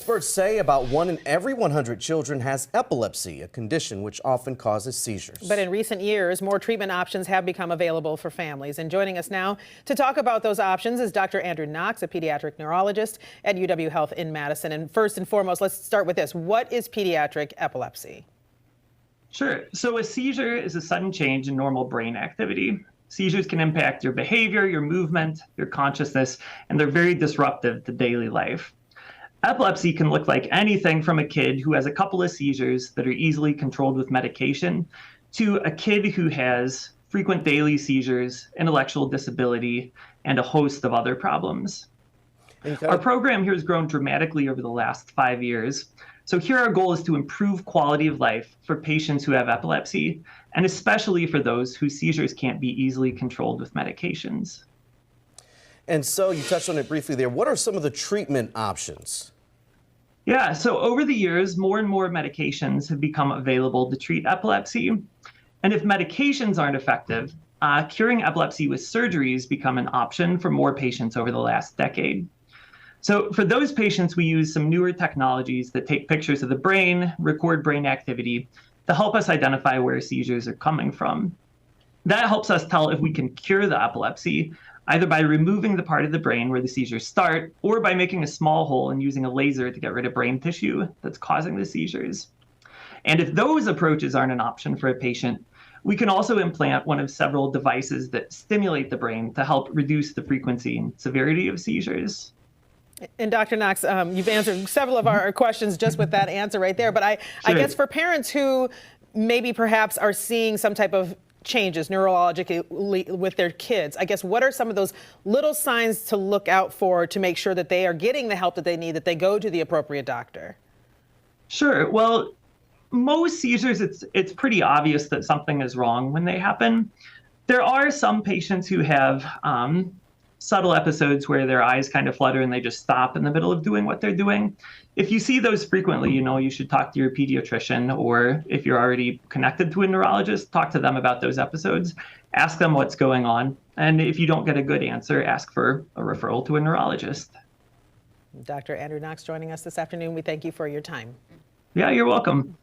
Experts say about 1 in every 100 children has epilepsy, a condition which often causes seizures. But in recent years, more treatment options have become available for families. And joining us now to talk about those options is Dr. Andrew Knox, a pediatric neurologist at UW Health in Madison. And first and foremost, let's start with this. What is pediatric epilepsy? Sure. So a seizure is a sudden change in normal brain activity. Seizures can impact your behavior, your movement, your consciousness, and they're very disruptive to daily life. Epilepsy can look like anything from a kid who has a couple of seizures that are easily controlled with medication to a kid who has frequent daily seizures, intellectual disability, and a host of other problems. Our program here has grown dramatically over the last 5 years. So here our goal is to improve quality of life for patients who have epilepsy, and especially for those whose seizures can't be easily controlled with medications. And so you touched on it briefly there. What are some of the treatment options? Yeah, so over the years, more and more medications have become available to treat epilepsy. And if medications aren't effective, curing epilepsy with surgeries become an option for more patients over the last decade. So for those patients, we use some newer technologies that take pictures of the brain, record brain activity to help us identify where seizures are coming from. That helps us tell if we can cure the epilepsy, either by removing the part of the brain where the seizures start, or by making a small hole and using a laser to get rid of brain tissue that's causing the seizures. And if those approaches aren't an option for a patient, we can also implant one of several devices that stimulate the brain to help reduce the frequency and severity of seizures. And Dr. Knox, you've answered several of our questions just with that answer right there. But I guess for parents who maybe perhaps are seeing some type of changes neurologically with their kids, I guess what are some of those little signs to look out for to make sure that they are getting the help that they need, that they go to the appropriate doctor? Sure. Well, most seizures, it's pretty obvious that something is wrong when they happen. There are some patients who have subtle episodes where their eyes kind of flutter and they just stop in the middle of doing what they're doing. If you see those frequently, you should talk to your pediatrician, or if you're already connected to a neurologist, talk to them about those episodes, ask them what's going on. And if you don't get a good answer, ask for a referral to a neurologist. Dr. Andrew Knox joining us this afternoon. We thank you for your time. Yeah, you're welcome.